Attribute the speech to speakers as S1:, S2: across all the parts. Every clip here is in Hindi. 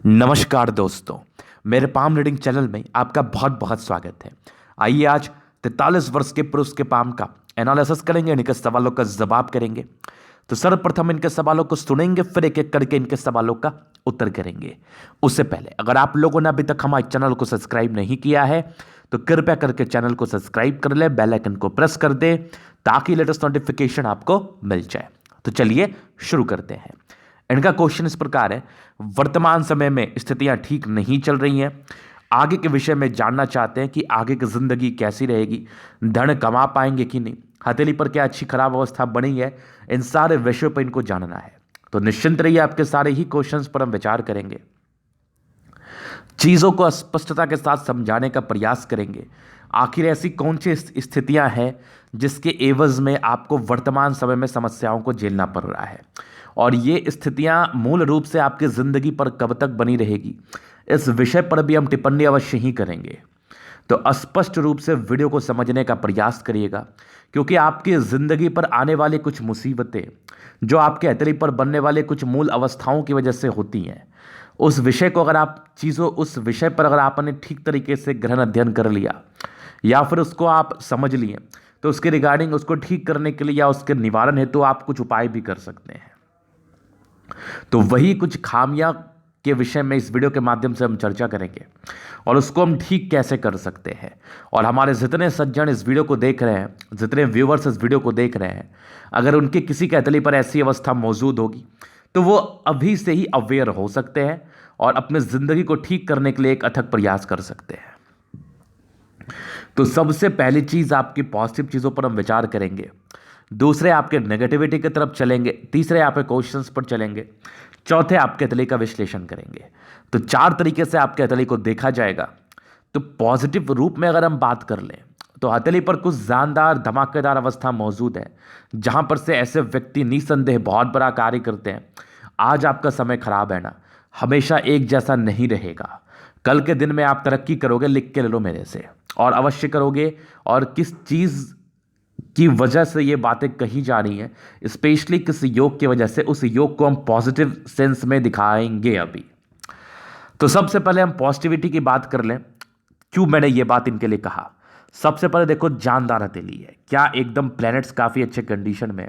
S1: नमस्कार दोस्तों, मेरे पाम रीडिंग चैनल में आपका बहुत बहुत स्वागत है। आइए आज 43 वर्ष के पुरुष के पाम का एनालिसिस करेंगे, इनके सवालों का जवाब करेंगे। तो सर्वप्रथम इनके सवालों को सुनेंगे, फिर एक एक करके इनके सवालों का उत्तर करेंगे। उससे पहले अगर आप लोगों ने अभी तक हमारे चैनल को सब्सक्राइब नहीं किया है तो कृपया करके चैनल को सब्सक्राइब कर ले, बेल आइकन को प्रेस कर दे ताकि लेटेस्ट नोटिफिकेशन आपको मिल जाए। तो चलिए शुरू करते हैं। इनका क्वेश्चन इस प्रकार है, वर्तमान समय में स्थितियां ठीक नहीं चल रही हैं। आगे के विषय में जानना चाहते हैं कि आगे की जिंदगी कैसी रहेगी, धन कमा पाएंगे कि नहीं, हथेली पर क्या अच्छी खराब अवस्था बनी है। इन सारे विषयों पर इनको जानना है। तो निश्चिंत रहिए, आपके सारे ही क्वेश्चंस पर हम विचार करेंगे, चीजों को स्पष्टता के साथ समझाने का प्रयास करेंगे। आखिर ऐसी कौन सी स्थितियां हैं जिसके एवज में आपको वर्तमान समय में समस्याओं को झेलना पड़ रहा है, और ये स्थितियां मूल रूप से आपकी जिंदगी पर कब तक बनी रहेगी, इस विषय पर भी हम टिप्पणी अवश्य ही करेंगे। तो स्पष्ट रूप से वीडियो को समझने का प्रयास करिएगा, क्योंकि आपकी जिंदगी पर आने वाली कुछ मुसीबतें जो आपके हथेली पर बनने वाले कुछ मूल अवस्थाओं की वजह से होती हैं, उस विषय को अगर आप उस विषय पर अगर आपने ठीक तरीके से गहन अध्ययन कर लिया या फिर उसको आप समझ लिए, तो उसके रिगार्डिंग उसको ठीक करने के लिए या उसके निवारण हेतु आप कुछ उपाय भी कर सकते हैं। तो वही कुछ खामियां के विषय में इस वीडियो के माध्यम से हम चर्चा करेंगे और उसको हम ठीक कैसे कर सकते हैं। और हमारे जितने सज्जन इस वीडियो को देख रहे हैं, जितने व्यूवर्स इस वीडियो को देख रहे हैं, अगर उनके किसी के हथेली पर ऐसी अवस्था मौजूद होगी तो वो अभी से ही अवेयर हो सकते हैं और अपने जिंदगी को ठीक करने के लिए एक अथक प्रयास कर सकते हैं। तो सबसे पहली चीज, आपकी पॉजिटिव चीजों पर हम विचार करेंगे। दूसरे आपके नेगेटिविटी की तरफ चलेंगे। तीसरे आपके क्वेश्चंस पर चलेंगे। चौथे आपके हथेली का विश्लेषण करेंगे। तो 4 तरीके से आपके हथेली को देखा जाएगा। तो पॉजिटिव रूप में अगर हम बात कर लें तो हथेली पर कुछ जानदार धमाकेदार अवस्था मौजूद है, जहां पर से ऐसे व्यक्ति निसंदेह बहुत बड़ा कार्य करते हैं। आज आपका समय खराब है ना, हमेशा एक जैसा नहीं रहेगा। कल के दिन में आप तरक्की करोगे, लिख के ले लो मेरे से, और अवश्य करोगे। और किस चीज की वजह से ये बातें कही जा रही हैं, स्पेशली किस योग की वजह से, उस योग को हम पॉजिटिव सेंस में दिखाएंगे अभी। तो सबसे पहले हम पॉजिटिविटी की बात कर लें। क्यों मैंने ये बात इनके लिए कहा, सबसे पहले देखो, जानदार हथेली है, क्या एकदम प्लैनेट्स काफी अच्छे कंडीशन में,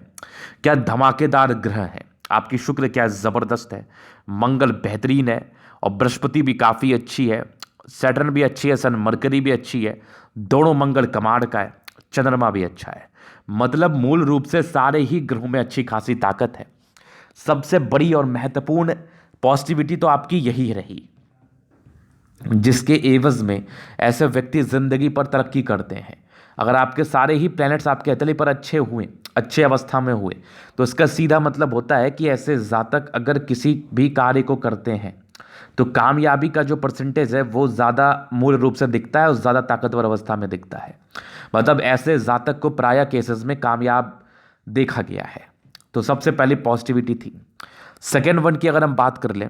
S1: क्या धमाकेदार ग्रह है। आपकी शुक्र क्या जबरदस्त है, मंगल बेहतरीन है, और बृहस्पति भी काफी अच्छी है, सैटर्न भी अच्छी है, सन मरकरी भी अच्छी है, दोनों मंगल कमांड का है, चंद्रमा भी अच्छा है। मतलब मूल रूप से सारे ही ग्रहों में अच्छी खासी ताकत है। सबसे बड़ी और महत्वपूर्ण पॉजिटिविटी तो आपकी यही रही, जिसके एवज में ऐसे व्यक्ति जिंदगी पर तरक्की करते हैं। अगर आपके सारे ही प्लैनेट्स आपके हथेली पर अच्छे हुए, अच्छे अवस्था में हुए, तो इसका सीधा मतलब होता है कि ऐसे जातक अगर किसी भी कार्य को करते हैं तो कामयाबी का जो परसेंटेज है वो ज़्यादा मूल रूप से दिखता है और ज़्यादा ताकतवर अवस्था में दिखता है। मतलब ऐसे जातक को प्राय केसेस में कामयाब देखा गया है। तो सबसे पहली पॉजिटिविटी थी। सेकेंड वन की अगर हम बात कर लें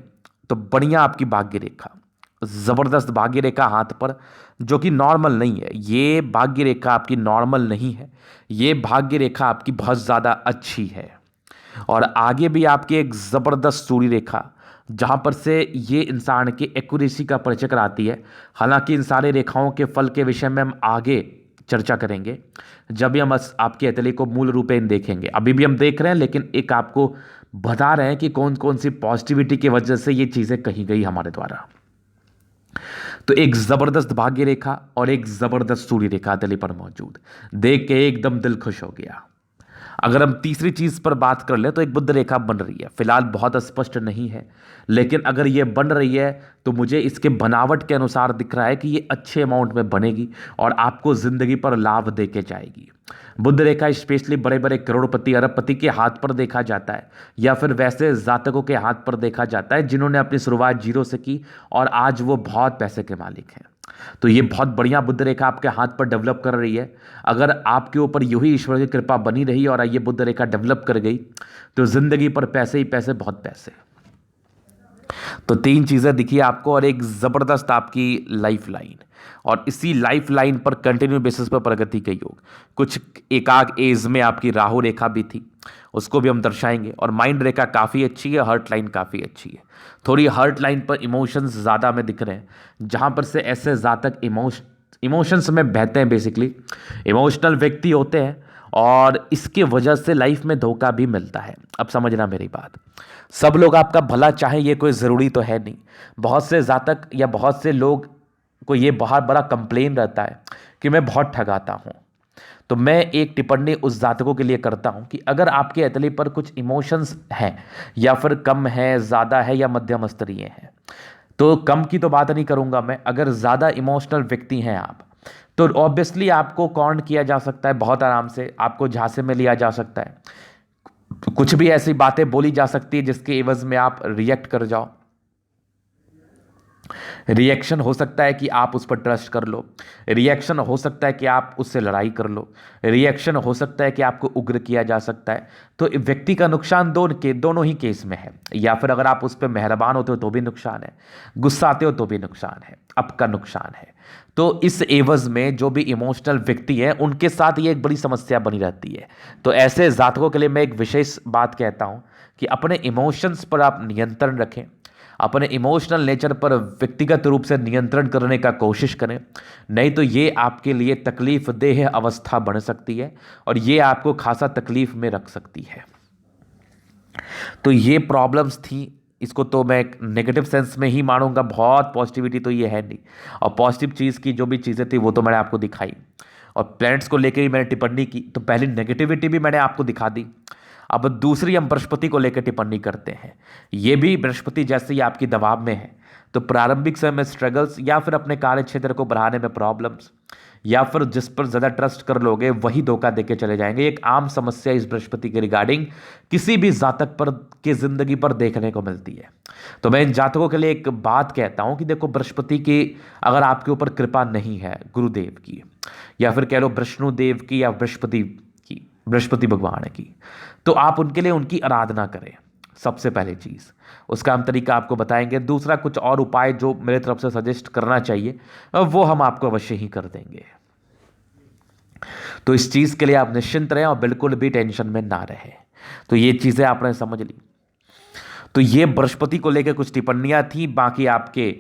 S1: तो बढ़िया आपकी भाग्य रेखा, ज़बरदस्त भाग्य रेखा हाथ पर, जो कि नॉर्मल नहीं है। ये भाग्य रेखा आपकी नॉर्मल नहीं है, ये भाग्य रेखा आपकी बहुत ज़्यादा अच्छी है। और आगे भी आपकी एक ज़बरदस्त सूर्य रेखा, जहाँ पर से ये इंसान की एक्यूरेसी का परिचय कराती है। हालांकि इन सारे रेखाओं के फल के विषय में हम आगे चर्चा करेंगे जब भी हम आपकी हथेली को मूल रूप में देखेंगे। अभी भी हम देख रहे हैं, लेकिन एक आपको बता रहे हैं कि कौन कौन सी पॉजिटिविटी की वजह से ये चीज़ें कही गई हमारे द्वारा। तो एक जबरदस्त भाग्य रेखा और एक जबरदस्त सूर्य रेखा हथेली पर मौजूद, देख के एकदम दिल खुश हो गया। अगर हम तीसरी चीज पर बात कर ले तो एक बुध रेखा बन रही है। फिलहाल बहुत स्पष्ट नहीं है, लेकिन अगर ये बन रही है तो मुझे इसके बनावट के अनुसार दिख रहा है कि ये अच्छे अमाउंट में बनेगी और आपको जिंदगी पर लाभ दे के जाएगी। बुध रेखा स्पेशली बड़े बड़े करोड़पति अरबपति के हाथ पर देखा जाता है, या फिर वैसे जातकों के हाथ पर देखा जाता है जिन्होंने अपनी शुरुआत जीरो से की और आज वो बहुत पैसे के मालिक हैं। तो ये बहुत बढ़िया बुध रेखा आपके हाथ पर डेवलप कर रही है। अगर आपके ऊपर यूं ही ईश्वर की कृपा बनी रही और ये बुध रेखा डेवलप कर गई तो जिंदगी पर पैसे ही पैसे, बहुत पैसे। तो तीन चीज़ें दिखी आपको और एक ज़बरदस्त आपकी लाइफ लाइन, और इसी लाइफ लाइन पर कंटिन्यू बेसिस पर प्रगति के योग। कुछ एकाग एज में आपकी राहु रेखा भी थी, उसको भी हम दर्शाएंगे। और माइंड रेखा काफ़ी अच्छी है, हर्ट लाइन काफ़ी अच्छी है। थोड़ी हर्ट लाइन पर इमोशंस ज़्यादा में दिख रहे हैं, जहाँ पर से ऐसे जातक इमोशंस में बहते हैं, बेसिकली इमोशनल व्यक्ति होते हैं, और इसके वजह से लाइफ में धोखा भी मिलता है। अब समझना मेरी बात, सब लोग आपका भला चाहें ये कोई ज़रूरी तो है नहीं। बहुत से जातक या बहुत से लोग को ये बहुत बड़ा कंप्लेन रहता है कि मैं बहुत ठगाता हूँ। तो मैं एक टिप्पणी उस जातकों के लिए करता हूँ कि अगर आपके अतली पर कुछ इमोशंस हैं, या फिर कम है, ज़्यादा है, या मध्यम स्तरीय है, तो कम की तो बात नहीं करूँगा मैं, अगर ज़्यादा इमोशनल व्यक्ति हैं आप, तो ऑब्वियसली आपको कॉर्न किया जा सकता है बहुत आराम से, आपको झांसे में लिया जा सकता है, कुछ भी ऐसी बातें बोली जा सकती है जिसके एवज में आप रिएक्ट कर जाओ। रिएक्शन हो सकता है कि आप उस पर ट्रस्ट कर लो, रिएक्शन हो सकता है कि आप उससे लड़ाई कर लो, रिएक्शन हो सकता है कि आपको उग्र किया जा सकता है। तो व्यक्ति का नुकसान दोनों ही केस में है। या फिर अगर आप उस पर मेहरबान होते हो तो भी नुकसान है, गुस्साते हो तो भी नुकसान है, आपका नुकसान है। तो इस एवज में जो भी इमोशनल व्यक्ति है उनके साथ ये एक बड़ी समस्या बनी रहती है। तो ऐसे जातकों के लिए मैं एक विशेष बात कहता हूं कि अपने इमोशंस पर आप नियंत्रण रखें, अपने इमोशनल नेचर पर व्यक्तिगत रूप से नियंत्रण करने का कोशिश करें, नहीं तो ये आपके लिए तकलीफ देह अवस्था बन सकती है और ये आपको खासा तकलीफ में रख सकती है। तो ये प्रॉब्लम्स थी, इसको तो मैं एक नेगेटिव सेंस में ही मानूंगा, बहुत पॉजिटिविटी तो ये है नहीं। और पॉजिटिव चीज़ की जो भी चीज़ें थी वो तो मैंने आपको दिखाई, और प्लैनेट्स को लेकर भी मैंने टिप्पणी की, तो पहली नेगेटिविटी भी मैंने आपको दिखा दी। अब दूसरी हम बृहस्पति को लेकर टिप्पणी करते हैं। ये भी बृहस्पति जैसे ही आपकी दबाव में है, तो प्रारंभिक समय में स्ट्रगल्स, या फिर अपने कार्य क्षेत्र को बढ़ाने में प्रॉब्लम्स, या फिर जिस पर ज़्यादा ट्रस्ट कर लोगे वही धोखा देके चले जाएंगे। एक आम समस्या इस बृहस्पति के रिगार्डिंग किसी भी जातक पर की जिंदगी पर देखने को मिलती है। तो मैं इन जातकों के लिए एक बात कहता हूं कि देखो, बृहस्पति की अगर आपके ऊपर कृपा नहीं है, गुरुदेव की, या फिर कह लो विष्णुदेव की, या बृहस्पति की, बृहस्पति भगवान की, तो आप उनके लिए उनकी आराधना करें, सबसे पहली चीज़। उसका हम तरीका आपको बताएंगे। दूसरा, कुछ और उपाय जो मेरे तरफ से सजेस्ट करना चाहिए वो हम आपको अवश्य ही कर देंगे। तो इस चीज़ के लिए आप निश्चिंत रहें और बिल्कुल भी टेंशन में ना रहें। तो ये चीज़ें आपने समझ ली। तो ये बृहस्पति को लेकर कुछ टिप्पणियां थी। बाकी आपके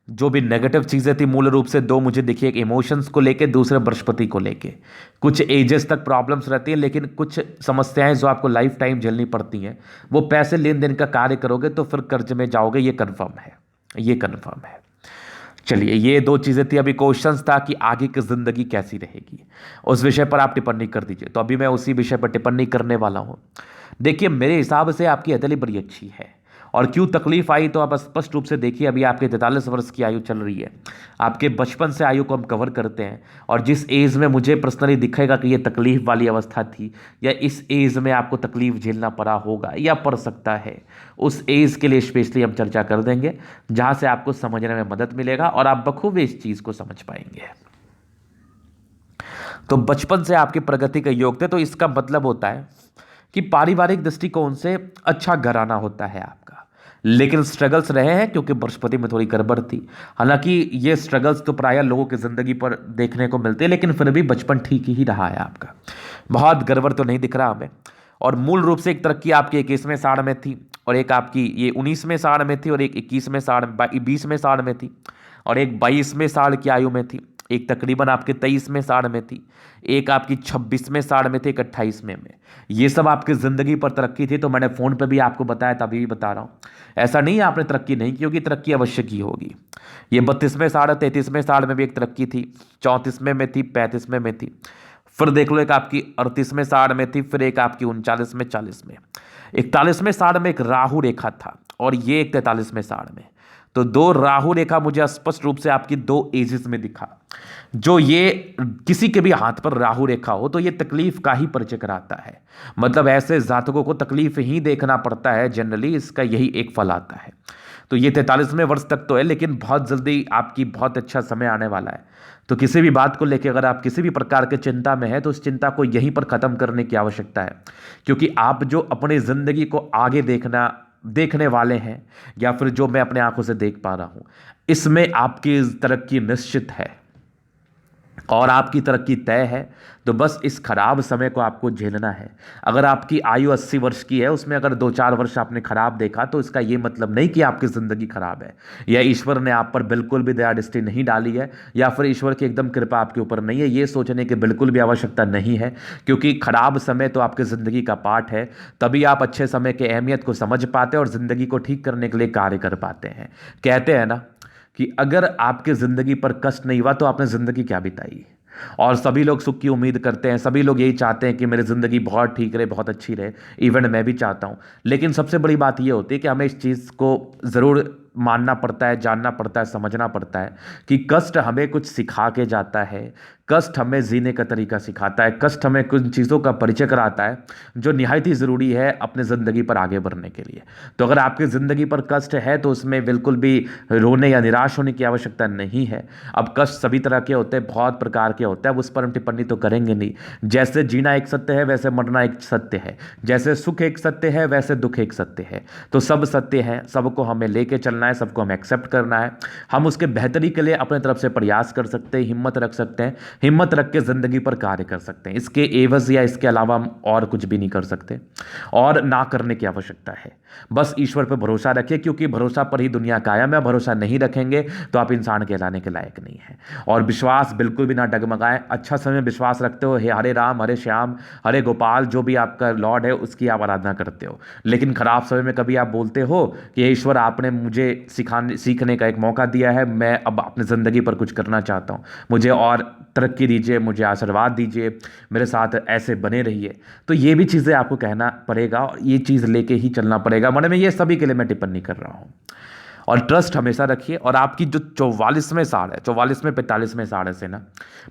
S1: जो भी नेगेटिव चीज़ें थी, मूल रूप से दो मुझे दिखी, एक इमोशंस को लेके, दूसरे बृहस्पति को लेके। कुछ एजेस तक प्रॉब्लम्स रहती हैं, लेकिन कुछ समस्याएं जो आपको लाइफ टाइम झेलनी पड़ती हैं, वो पैसे लेन देन का कार्य करोगे तो फिर कर्ज में जाओगे, ये कन्फर्म है, ये कन्फर्म है। चलिए, ये दो चीज़ें थी। अभी क्वेश्चंस था कि आगे की ज़िंदगी कैसी रहेगी, उस विषय पर आप टिप्पणी कर दीजिए। तो अभी मैं उसी विषय पर टिप्पणी करने वाला हूँ। देखिए, मेरे हिसाब से आपकी अदली बड़ी अच्छी है, और क्यों तकलीफ आई तो आप स्पष्ट रूप से देखिए। अभी आपके 43 वर्ष की आयु चल रही है, आपके बचपन से आयु को हम कवर करते हैं, और जिस एज में मुझे पर्सनली दिखेगा कि ये तकलीफ वाली अवस्था थी, या इस एज में आपको तकलीफ झेलना पड़ा होगा या पड़ सकता है, उस एज के लिए स्पेशली हम चर्चा कर देंगे, जहाँ से आपको समझने में मदद मिलेगा और आप बखूबी इस चीज़ को समझ पाएंगे। तो बचपन से आपकी प्रगति के योग थे, तो इसका मतलब होता है कि पारिवारिक दृष्टिकोण से अच्छा घराना होता है आपका, लेकिन स्ट्रगल्स रहे हैं क्योंकि बृहस्पति में थोड़ी गड़बड़ थी। हालांकि ये स्ट्रगल्स तो प्रायः लोगों की ज़िंदगी पर देखने को मिलते हैं, लेकिन फिर भी बचपन ठीक ही रहा है आपका, बहुत गड़बड़ तो नहीं दिख रहा हमें। और मूल रूप से एक तरक्की आपकी 21वें साढ़ में थी, और एक आपकी ये 19वें साढ़ में थी, और एक 21वें साढ़ 20वें साढ़ में थी, और एक 22वें साढ़ की आयु में थी, एक तकरीबन आपके 23वें साढ़ में थी, एक आपकी 26वें साढ़ में थी, एक 28वें में। ये सब आपकी ज़िंदगी पर तरक्की थी। तो मैंने फ़ोन पे भी आपको बताया था, अभी भी बता रहा हूँ, ऐसा नहीं है आपने तरक्की नहीं की होगी, तरक्की अवश्य की होगी। ये 32वें साढ़, 33वें साढ़ में भी एक तरक्की थी, 34वें में थी, 35वें में थी, फिर देख लो एक आपकी 38वें साढ़ में थी, फिर एक आपकी 39वें, 40वें, 41वें साढ़ में एक राहु रेखा था, और ये एक 43वें साढ़ में। तो दो राहु रेखा मुझे स्पष्ट रूप से आपकी दो एजेस में दिखा। जो ये किसी के भी हाथ पर राहु रेखा हो तो ये तकलीफ का ही परिचय कराता है। मतलब ऐसे जातकों को तकलीफ ही देखना पड़ता है जनरली, इसका यही एक फल आता है। तो ये 43वें वर्ष तक तो है, लेकिन बहुत जल्दी आपकी बहुत अच्छा समय आने वाला है। तो किसी भी बात को लेकर अगर आप किसी भी प्रकार के चिंता में है तो उस चिंता को यहीं पर ख़त्म करने की आवश्यकता है, क्योंकि आप जो अपनी ज़िंदगी को आगे देखना देखने वाले हैं या फिर जो मैं अपने आंखों से देख पा रहा हूं, इसमें आपकी तरक्की निश्चित है और आपकी तरक्की तय है। तो बस इस खराब समय को आपको झेलना है। अगर आपकी आयु 80 वर्ष की है, उसमें अगर 2-4 वर्ष आपने खराब देखा तो इसका ये मतलब नहीं कि आपकी ज़िंदगी खराब है या ईश्वर ने आप पर बिल्कुल भी दया दृष्टि नहीं डाली है या फिर ईश्वर की एकदम कृपा आपके ऊपर नहीं है। ये सोचने की बिल्कुल भी आवश्यकता नहीं है, क्योंकि खराब समय तो आपकी ज़िंदगी का पार्ट है। तभी आप अच्छे समय की अहमियत को समझ पाते हैं और ज़िंदगी को ठीक करने के लिए कार्य कर पाते हैं। कहते हैं ना कि अगर आपकी ज़िंदगी पर कष्ट नहीं हुआ तो आपने ज़िंदगी क्या बिताई। और सभी लोग सुख की उम्मीद करते हैं, सभी लोग यही चाहते हैं कि मेरी ज़िंदगी बहुत ठीक रहे, बहुत अच्छी रहे। इवन मैं भी चाहता हूँ। लेकिन सबसे बड़ी बात यह होती है कि हमें इस चीज़ को ज़रूर मानना पड़ता है, जानना पड़ता है, समझना पड़ता है कि कष्ट हमें कुछ सिखा के जाता है। कष्ट हमें जीने का तरीका सिखाता है। कष्ट हमें कुछ चीज़ों का परिचय कराता है जो निहायत ही ज़रूरी है अपने ज़िंदगी पर आगे बढ़ने के लिए। तो अगर आपकी ज़िंदगी पर कष्ट है तो उसमें बिल्कुल भी रोने या निराश होने की आवश्यकता नहीं है। अब कष्ट सभी तरह के होते हैं, बहुत प्रकार के होते हैं, अब उस पर हम टिप्पणी तो करेंगे नहीं। जैसे जीना एक सत्य है वैसे मरना एक सत्य है, जैसे सुख एक सत्य है वैसे दुख एक सत्य है। तो सब सत्य है, सबको हमें लेके चलना है, सबको हमें एक्सेप्ट करना है। हम उसके बेहतरी के लिए अपने तरफ से प्रयास कर सकते हैं, हिम्मत रख सकते हैं, हिम्मत रख के ज़िंदगी पर कार्य कर सकते हैं। इसके एवज या इसके अलावा हम और कुछ भी नहीं कर सकते और ना करने की आवश्यकता है। बस ईश्वर पर भरोसा रखिए, क्योंकि भरोसा पर ही दुनिया कायम है। भरोसा नहीं रखेंगे तो आप इंसान कहलाने के लायक नहीं है। और विश्वास बिल्कुल भी ना डगमगाएं। अच्छा समय विश्वास रखते हो, हे हरे राम हरे श्याम हरे गोपाल, जो भी आपका लॉर्ड है उसकी आप आराधना करते हो। लेकिन खराब समय में कभी आप बोलते हो कि ईश्वर आपने मुझे सीखने का एक मौका दिया है, मैं अब अपनी ज़िंदगी पर कुछ करना चाहता हूँ, मुझे और तरक्की दीजिए, मुझे आशीर्वाद दीजिए, मेरे साथ ऐसे बने रहिए। तो ये भी चीज़ें आपको कहना पड़ेगा और ये चीज़ लेके ही चलना पड़ेगा। मन में ये सभी के लिए मैं टिप्पणी कर रहा हूँ। और ट्रस्ट हमेशा रखिए। और आपकी जो 44वें साल है, 44वें 45वें साल से ना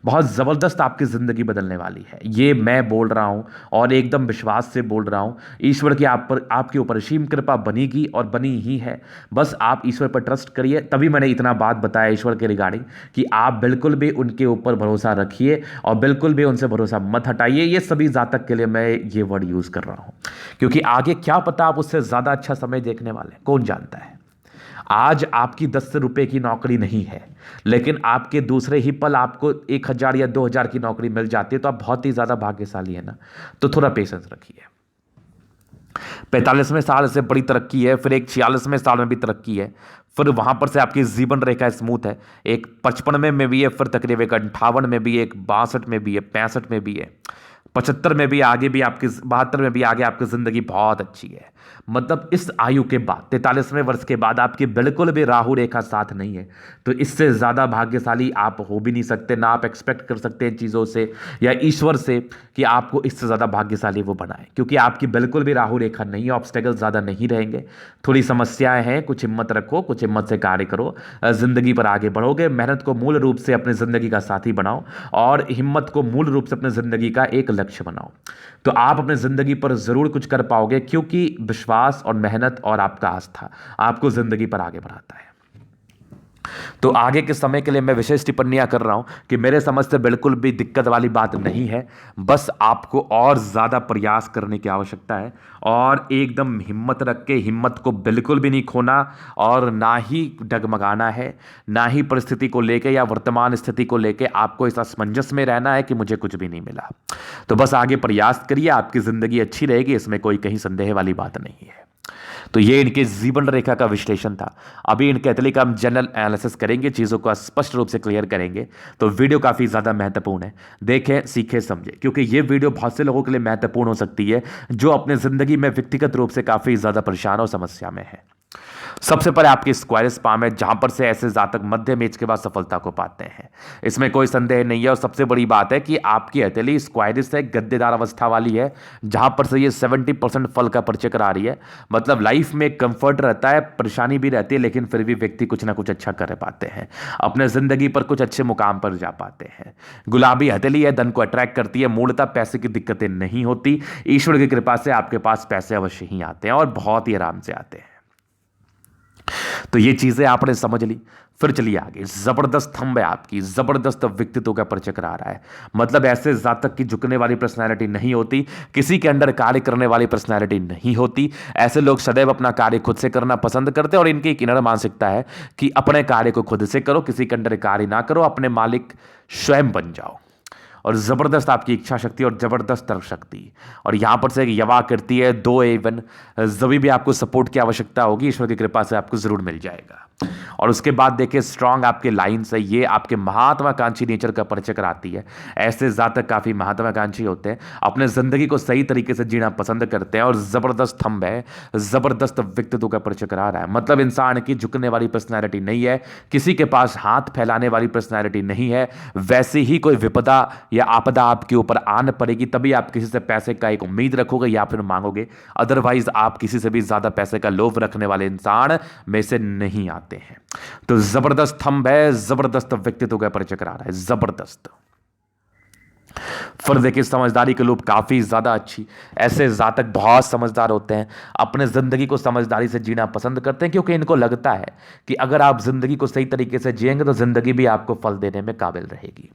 S1: बहुत ज़बरदस्त आपकी ज़िंदगी बदलने वाली है, ये मैं बोल रहा हूँ और एकदम विश्वास से बोल रहा हूँ। ईश्वर की आप पर, आपके ऊपर असीम कृपा बनेगी और बनी ही है। बस आप ईश्वर पर ट्रस्ट करिए। तभी मैंने इतना बात बताया ईश्वर के रिगार्डिंग कि आप बिल्कुल भी उनके ऊपर भरोसा रखिए और बिल्कुल भी उनसे भरोसा मत हटाइए। ये सभी जातक के लिए मैं ये वर्ड यूज़ कर रहा हूँ, क्योंकि आगे क्या पता आप उससे ज़्यादा अच्छा समय देखने वाले, कौन जानता है। आज आपकी 10 रुपए की नौकरी नहीं है, लेकिन आपके दूसरे ही पल आपको 1,000 या 2,000 की नौकरी मिल जाती है, तो आप बहुत ही ज़्यादा भाग्यशाली है ना। तो थोड़ा पेशेंस रखिए। 45वें साल से बड़ी तरक्की है, फिर एक 46वें साल में भी तरक्की है, फिर वहां पर से आपकी जीवन रेखा स्मूथ है। एक 55 में भी है, फिर तकरीबन 58 में भी है, एक 62 में भी है, 65 में भी है, 75 में भी, आगे भी आपकी 72 में भी आगे आपकी ज़िंदगी बहुत अच्छी है। मतलब इस आयु के बाद 43वें वर्ष के बाद आपकी बिल्कुल भी राहु रेखा साथ नहीं है। तो इससे ज़्यादा भाग्यशाली आप हो भी नहीं सकते, ना आप एक्सपेक्ट कर सकते हैं चीज़ों से या ईश्वर से कि आपको इससे ज़्यादा भाग्यशाली वो बनाए, क्योंकि आपकी बिल्कुल भी राहु रेखा नहीं है। ऑब्स्टेकल ज़्यादा नहीं रहेंगे, थोड़ी समस्याएं हैं, कुछ हिम्मत रखो, कुछ हिम्मत से कार्य करो, ज़िंदगी पर आगे बढ़ोगे। मेहनत को मूल रूप से अपनी ज़िंदगी का साथी बनाओ और हिम्मत को मूल रूप से अपनी ज़िंदगी का एक लक्ष्य बनाओ, तो आप अपनी ज़िंदगी पर ज़रूर कुछ कर पाओगे, क्योंकि विश्वास और मेहनत और आपका आस्था आपको ज़िंदगी पर आगे बढ़ाता है। तो आगे के समय के लिए मैं विशेष टिप्पणियां कर रहा हूं कि मेरे समझ से बिल्कुल भी दिक्कत वाली बात नहीं है। बस आपको और ज़्यादा प्रयास करने की आवश्यकता है और एकदम हिम्मत रख के, हिम्मत को बिल्कुल भी नहीं खोना और ना ही डगमगाना है, ना ही परिस्थिति को लेके या वर्तमान स्थिति को लेके आपको इस असमंजस में रहना है कि मुझे कुछ भी नहीं मिला। तो बस आगे प्रयास करिए, आपकी ज़िंदगी अच्छी रहेगी, इसमें कोई कहीं संदेह वाली बात नहीं है। तो ये इनके जीवन रेखा का विश्लेषण था। अभी इनके कैथोलिक हम जनरल एनालिसिस करेंगे, चीज़ों को स्पष्ट रूप से क्लियर करेंगे। तो वीडियो काफ़ी ज़्यादा महत्वपूर्ण है, देखें, सीखें, समझें, क्योंकि ये वीडियो बहुत से लोगों के लिए महत्वपूर्ण हो सकती है जो अपने ज़िंदगी में व्यक्तिगत रूप से काफ़ी ज़्यादा परेशान और समस्या में है। सबसे पहले आपकी स्क्वायरस पाम है, जहां पर से ऐसे जातक मध्यम एज के बाद सफलता को पाते हैं, इसमें कोई संदेह नहीं है। और सबसे बड़ी बात है कि आपकी हथेली स्क्वायरस है, गद्देदार अवस्था वाली है, जहां पर से ये 70% फल का परिचय करा रही है। मतलब लाइफ में कंफर्ट रहता है, परेशानी भी रहती है, लेकिन फिर भी व्यक्ति कुछ ना कुछ अच्छा कर पाते हैं, अपने जिंदगी पर कुछ अच्छे मुकाम पर जा पाते हैं। गुलाबी हथेली है, धन को अट्रैक्ट करती है, मूलतः पैसे की दिक्कतें नहीं होती। ईश्वर की कृपा से आपके पास पैसे अवश्य ही आते हैं और बहुत ही आराम से आते हैं। तो ये चीजें आपने समझ ली। फिर चलिए आगे। जबरदस्त थंब है आपकी, जबरदस्त व्यक्तित्व का परिचय करा रहा है। मतलब ऐसे जातक की झुकने वाली पर्सनैलिटी नहीं होती, किसी के अंडर कार्य करने वाली पर्सनैलिटी नहीं होती। ऐसे लोग सदैव अपना कार्य खुद से करना पसंद करते हैं और इनकी एक इनर मानसिकता है कि अपने कार्य को खुद से करो, किसी के अंडर कार्य ना करो, अपने मालिक स्वयं बन जाओ। और जबरदस्त आपकी इच्छा शक्ति और जबरदस्त तर्क शक्ति। और यहां पर से एक यवा करती है 2A1, जब भी आपको सपोर्ट की आवश्यकता होगी ईश्वर की कृपा से आपको जरूर मिल जाएगा। और उसके बाद देखिए स्ट्रांग आपके लाइन्स है, ये आपके महात्वाकांक्षी नेचर का परिचय कराती है। ऐसे जातक काफी महात्वाकांक्षी होते हैं, अपने जिंदगी को सही तरीके से जीना पसंद करते हैं। और जबरदस्त थंब है, जबरदस्त व्यक्तित्व का परिचय करा रहा है। मतलब इंसान की झुकने वाली पर्सनैलिटी नहीं है, किसी के पास हाथ फैलाने वाली पर्सनैलिटी नहीं है। वैसे ही कोई विपदा या आपदा आपके ऊपर आन पड़ेगी तभी आप किसी से पैसे का एक उम्मीद रखोगे या फिर मांगोगे, अदरवाइज आप किसी से भी ज्यादा पैसे का लोभ रखने वाले इंसान में से नहीं आते हैं। तो जबरदस्त थंब है, जबरदस्त व्यक्तित्व का परिचय करा रहा है, जबरदस्त। फिर देखिए समझदारी के लोग काफी ज्यादा अच्छी। ऐसे जातक बहुत समझदार होते हैं, अपने जिंदगी को समझदारी से जीना पसंद करते हैं क्योंकि इनको लगता है कि अगर आप जिंदगी को सही तरीके से जिएंगे तो जिंदगी भी आपको फल देने में काबिल रहेगी।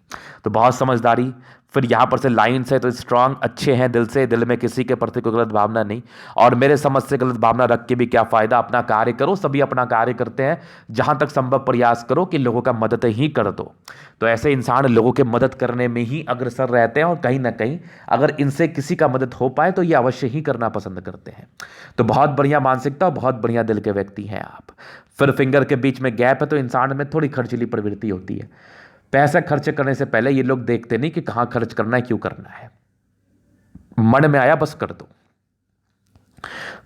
S1: तो बहुत समझदारी। फिर यहां पर से लाइन्स है तो स्ट्रांग, अच्छे हैं दिल से, दिल में किसी के प्रति कोई गलत भावना नहीं। और मेरे समझ से गलत भावना रख के भी क्या फायदा, अपना कार्य करो, सभी अपना कार्य करते हैं, जहां तक संभव प्रयास करो कि लोगों का मदद ही कर दो। तो ऐसे इंसान लोगों के मदद करने में ही अग्रसर रहते हैं और कहीं ना कहीं अगर इनसे किसी का मदद हो पाए तो ये अवश्य ही करना पसंद करते हैं। तो बहुत बढ़िया मानसिकता, बहुत बढ़िया दिल के व्यक्ति हैं आप। फिर फिंगर के बीच में गैप है तो इंसान में थोड़ी खर्चीली प्रवृत्ति होती है। पैसा खर्च करने से पहले ये लोग देखते नहीं कि कहां खर्च करना है, क्यों करना है, मन में आया बस कर दो।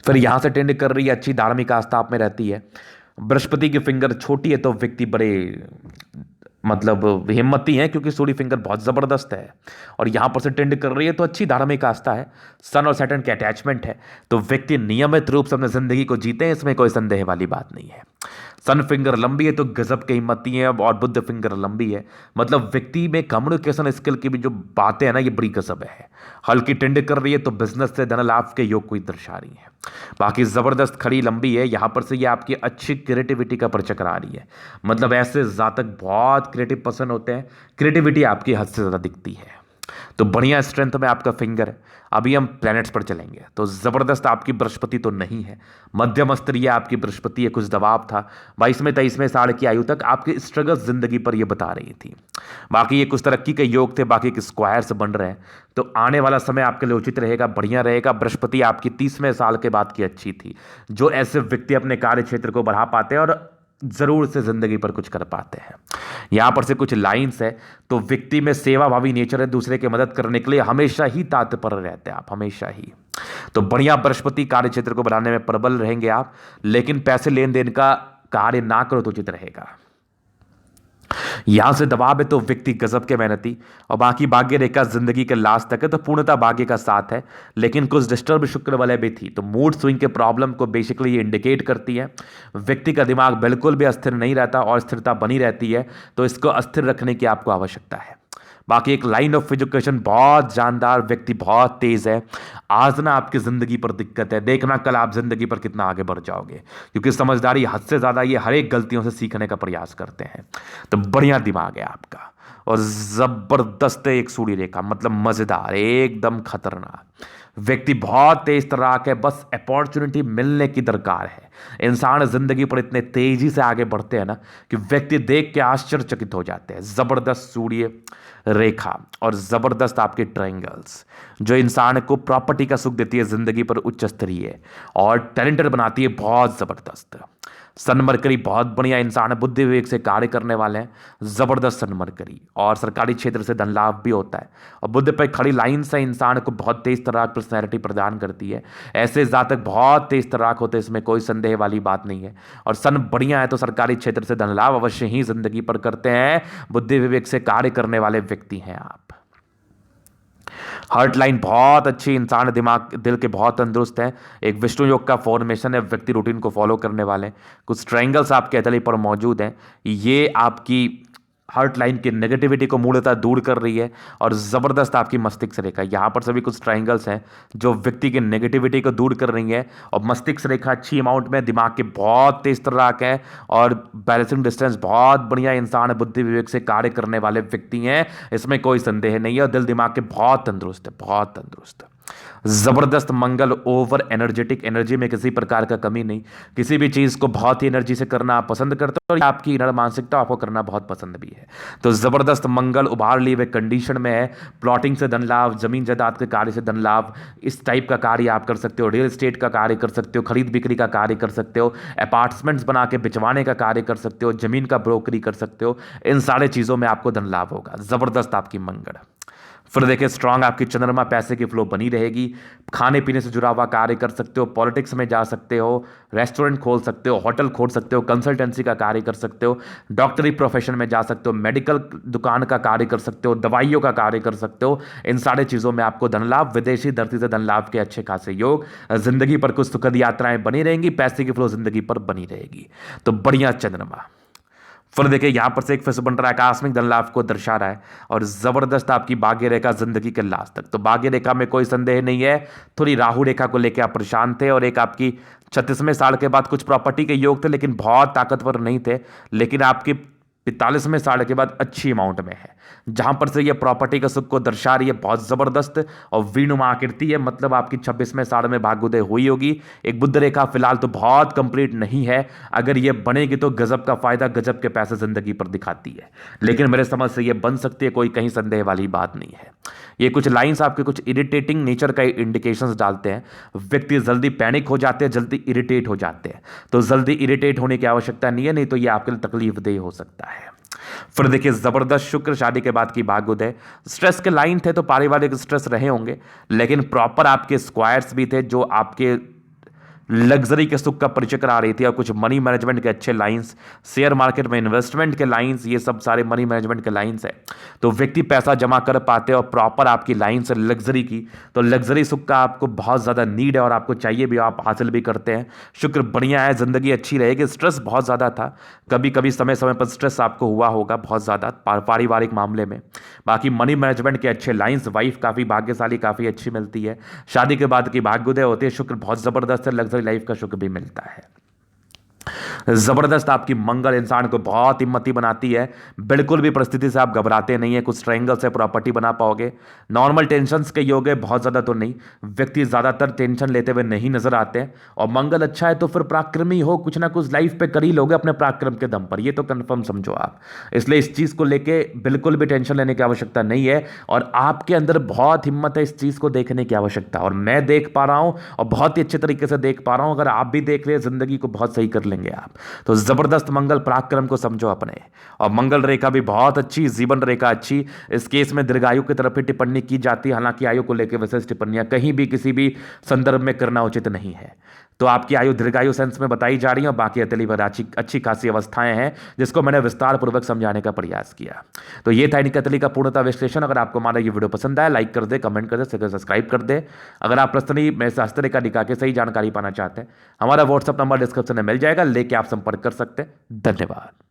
S1: फिर यहां से टेंड कर रही है, अच्छी धार्मिक आस्था आप में रहती है। बृहस्पति की फिंगर छोटी है तो व्यक्ति बड़े मतलब हिम्मती हैं क्योंकि सूर्य फिंगर बहुत जबरदस्त है। और यहां पर से टेंड कर रही है तो अच्छी धार्मिक आस्था है। सन और सैटर्न के अटैचमेंट है तो व्यक्ति नियमित रूप से अपनी जिंदगी को जीते हैं, इसमें कोई संदेह वाली बात नहीं है। सन फिंगर लंबी है तो गजब की हिम्मती है और बुद्ध फिंगर लंबी है, मतलब व्यक्ति में कम्युनिकेशन स्किल की भी जो बातें हैं ना ये बड़ी गजब है। हल्की टेंड कर रही है तो बिजनेस से धन लाभ के योग को दर्शा रही है। बाकी जबरदस्त खड़ी लंबी है, यहां पर से ये आपकी अच्छी क्रिएटिविटी का परिचय करा रही है। मतलब ऐसे जातक बहुत क्रिएटिव पर्सन होते हैं, क्रिएटिविटी आपकी हद से ज्यादा दिखती है। तो बढ़िया स्ट्रेंथ में आपका फिंगर है। अभी हम प्लैनेट्स पर चलेंगे तो जबरदस्त आपकी बृहस्पति तो नहीं है, मध्यम स्तरीय आपकी बृहस्पति है। कुछ दबाव था 22वें 23वें साल की आयु तक आपके स्ट्रगल्स जिंदगी पर ये बता रही थी। बाकी ये कुछ तरक्की के योग थे, बाकी के स्क्वायर्स बन रहे हैं। तो आने वाला समय आपके लिए उचित रहेगा, बढ़िया रहेगा। बृहस्पति आपकी 30वें साल के बाद की अच्छी थी। जो ऐसे व्यक्ति अपने कार्य क्षेत्र को बढ़ा पाते हैं और जरूर से जिंदगी पर कुछ कर पाते हैं। यहां पर से कुछ लाइंस है तो व्यक्ति में सेवा भावी नेचर है, दूसरे की मदद करने के लिए हमेशा ही तत्पर रहते हैं आप, हमेशा ही। तो बढ़िया बृहस्पति कार्य क्षेत्र को बढ़ाने में प्रबल रहेंगे आप, लेकिन पैसे लेन देन का कार्य ना करो तो उचित रहेगा। यहां से दबाव है तो व्यक्ति गजब के मेहनती। और बाकी भाग्य रेखा जिंदगी के लास्ट तक है तो पूर्णतः भाग्य का साथ है, लेकिन कुछ डिस्टर्ब शुक्र वाले भी थी तो मूड स्विंग के प्रॉब्लम को बेसिकली ये इंडिकेट करती है। व्यक्ति का दिमाग बिल्कुल भी अस्थिर नहीं रहता और स्थिरता बनी रहती है, तो इसको अस्थिर रखने की आपको आवश्यकता है। बाकी एक लाइन ऑफ एजुकेशन बहुत जानदार, व्यक्ति बहुत तेज है। आज ना आपकी जिंदगी पर दिक्कत है, देखना कल आप जिंदगी पर कितना आगे बढ़ जाओगे, क्योंकि समझदारी हद से ज्यादा ये हर एक गलतियों से सीखने का प्रयास करते हैं। तो बढ़िया दिमाग है आपका और जबरदस्त एक सूर्य रेखा, मतलब मजेदार, एकदम खतरनाक। व्यक्ति बहुत तेज तर्राक है, बस अपॉर्चुनिटी मिलने की दरकार है। इंसान जिंदगी पर इतने तेजी से आगे बढ़ते हैं ना कि व्यक्ति देख के आश्चर्यचकित हो जाते हैं। जबरदस्त सूर्य रेखा और जबरदस्त आपके ट्रायंगल्स जो इंसान को प्रॉपर्टी का सुख देती है, जिंदगी पर उच्च स्तरीय और टैलेंटेड बनाती है, बहुत जबरदस्त। सन मरकरी बहुत बढ़िया इंसान है, बुद्धि विवेक से कार्य करने वाले हैं, जबरदस्त सन मरकरी। और सरकारी क्षेत्र से धन लाभ भी होता है और बुद्ध पर खड़ी लाइन से इंसान को बहुत तेज तर्राक पर्सनैलिटी प्रदान करती है। ऐसे जातक बहुत तेज तर्राक होते हैं, इसमें कोई संदेह वाली बात नहीं है। और सन बढ़िया है तो सरकारी क्षेत्र से धन लाभ अवश्य ही जिंदगी पर करते हैं, बुद्धि विवेक से कार्य करने वाले व्यक्ति हैं आप। हार्ट लाइन बहुत अच्छी, इंसान दिमाग दिल के बहुत तंदुरुस्त है। एक विष्णु योग का फॉर्मेशन है, व्यक्ति रूटीन को फॉलो करने वाले। कुछ ट्रायंगल्स आपके हथेली पर मौजूद हैं, ये आपकी हार्ट लाइन की नेगेटिविटी को मूलतः दूर कर रही है और ज़बरदस्त आपकी मस्तिष्क रेखा, यहाँ पर सभी कुछ ट्राइंगल्स हैं जो व्यक्ति की नेगेटिविटी को दूर कर रही है। और मस्तिष्क रेखा अच्छी अमाउंट में, दिमाग के बहुत तेज तर्राक है और बैलेंसिंग डिस्टेंस बहुत बढ़िया इंसान है, बुद्धि विवेक से कार्य करने वाले व्यक्ति हैं, इसमें कोई संदेह नहीं है। और दिल दिमाग के बहुत तंदुरुस्त है, बहुत तंदुरुस्त है। जबरदस्त मंगल, ओवर एनर्जेटिक, एनर्जी में किसी प्रकार का कमी नहीं, किसी भी चीज को बहुत ही एनर्जी से करना आप पसंद करते हो और आपकी इनर मानसिकता आपको करना बहुत पसंद भी है। तो जबरदस्त मंगल उभार लिए हुए कंडीशन में है। प्लॉटिंग से धन लाभ, जमीन जायदाद के कार्य से धन लाभ, इस टाइप का कार्य आप कर सकते हो। रियल एस्टेट का कार्य कर सकते हो, खरीद बिक्री का कार्य कर सकते हो, अपार्टमेंट्स बना के बिचवाने का कार्य कर सकते हो, जमीन का ब्रोकरी कर सकते हो। इन सारे चीजों में आपको धन लाभ होगा। जबरदस्त आपकी मंगल। फिर देखिए स्ट्रांग आपकी चंद्रमा, पैसे की फ्लो बनी रहेगी। खाने पीने से जुड़ा हुआ कार्य कर सकते हो, पॉलिटिक्स में जा सकते हो, रेस्टोरेंट खोल सकते हो, होटल खोल सकते हो, कंसल्टेंसी का कार्य कर सकते हो, डॉक्टरी प्रोफेशन में जा सकते हो, मेडिकल दुकान का कार्य कर सकते हो, दवाइयों का कार्य कर सकते हो। इन सारे चीज़ों में आपको धन लाभ, विदेशी धरती से धन लाभ के अच्छे खासे योग। जिंदगी पर कुछ सुखद यात्राएं बनी रहेंगी, पैसे की फ्लो जिंदगी पर बनी रहेगी। तो बढ़िया चंद्रमा। फिर देखिए यहां पर से एक फिश बन रहा है, आकस्मिक धन लाभ को दर्शा रहा है और जबरदस्त आपकी भाग्य रेखा जिंदगी के लास्ट तक। तो भाग्य रेखा में कोई संदेह नहीं है, थोड़ी राहु रेखा को लेकर आप परेशान थे और एक आपकी 36वें साल के बाद कुछ प्रॉपर्टी के योग थे लेकिन बहुत ताकतवर नहीं थे। लेकिन आपकी 45वें साल के बाद अच्छी अमाउंट में है, जहां पर से ये प्रॉपर्टी का सुख को दर्शा रही है, बहुत जबरदस्त और वीनुमा आकृति है। मतलब आपकी 26वें साल में भाग्योदय हुई होगी। एक बुद्ध रेखा फिलहाल तो बहुत कंप्लीट नहीं है, अगर ये बनेगी तो गजब का फायदा, गजब के पैसे जिंदगी पर दिखाती है। लेकिन मेरे समझ से ये बन सकती है, कोई कहीं संदेह वाली बात नहीं है। ये कुछ लाइंस आपके कुछ इरिटेटिंग नेचर का इंडिकेशंस डालते हैं। व्यक्ति जल्दी पैनिक हो जाते हैं, जल्दी इरिटेट हो जाते हैं। तो जल्दी इरिटेट होने की आवश्यकता नहीं है, नहीं तो ये आपके लिए तकलीफदेह हो सकता है। फिर देखिए जबरदस्त शुक्र, शादी के बाद की भाग्योदय। स्ट्रेस के लाइन थे तो पारिवारिक स्ट्रेस रहे होंगे, लेकिन प्रॉपर आपके स्क्वायर्स भी थे जो आपके लग्जरी के सुख का परिचय करा रही थी और कुछ मनी मैनेजमेंट के अच्छे लाइंस, शेयर मार्केट में इन्वेस्टमेंट के लाइंस, ये सब सारे मनी मैनेजमेंट के लाइंस है। तो व्यक्ति पैसा जमा कर पाते हैं और प्रॉपर आपकी लाइंस है लग्जरी की। तो लग्जरी सुख का आपको बहुत ज़्यादा नीड है और आपको चाहिए भी, आप हासिल भी करते हैं। शुक्र बढ़िया है, जिंदगी अच्छी रहेगी। स्ट्रेस बहुत ज़्यादा था, कभी कभी समय समय पर स्ट्रेस आपको हुआ होगा बहुत ज़्यादा पारिवारिक मामले में। बाकी मनी मैनेजमेंट के अच्छे लाइंस, वाइफ काफ़ी भाग्यशाली, काफ़ी अच्छी मिलती है। शादी के बाद की भाग्योदय होती है, शुक्र बहुत ज़बरदस्त है, लग्जरी लाइफ का सुख भी मिलता है। जबरदस्त आपकी मंगल इंसान को बहुत हिम्मती बनाती है। बिल्कुल भी परिस्थिति से आप घबराते नहीं है, कुछ ट्रायंगल से प्रॉपर्टी बना पाओगे। नॉर्मल टेंशन्स के योग है, बहुत ज़्यादा तो नहीं। व्यक्ति ज़्यादातर टेंशन लेते हुए नहीं नजर आते हैं और मंगल अच्छा है तो फिर पराक्रमी हो, कुछ ना कुछ लाइफ पे कर ही लोगे अपने पराक्रम के दम पर, ये तो कंफर्म समझो आप। इसलिए इस चीज़ को लेके बिल्कुल भी टेंशन लेने की आवश्यकता नहीं है और आपके अंदर बहुत हिम्मत है इस चीज़ को देखने की आवश्यकता, और मैं देख पा रहा हूं और बहुत ही अच्छे तरीके से देख पा रहा हूं। अगर आप भी देख ले, जिंदगी को बहुत सही कर लेंगे आप। तो जबरदस्त मंगल पराक्रम को समझो अपने, और मंगल रेखा भी बहुत अच्छी, जीवन रेखा अच्छी। इस केस में दीर्घायु की तरफ ही टिप्पणी की जाती है, हालांकि आयु को लेकर विशेष टिप्पणियां कहीं भी किसी भी संदर्भ में करना उचित नहीं है। तो आपकी आयु दीर्घायु सेंस में बताई जा रही है और बाकी अतली पर अच्छी खासी अवस्थाएं हैं जिसको मैंने विस्तार पूर्वक समझाने का प्रयास किया। तो ये था इनकी अतली का पूर्णतः विश्लेषण। अगर आपको हमारा ये वीडियो पसंद आया, लाइक कर दे, कमेंट कर दे, सब्सक्राइब कर दे। अगर आप पर्सनली मेरे से हस्तरेखा दिखा के सही जानकारी पाना चाहते हैं, हमारा व्हाट्सअप नंबर डिस्क्रिप्शन में मिल जाएगा, लेके आप संपर्क कर सकते हैं। धन्यवाद।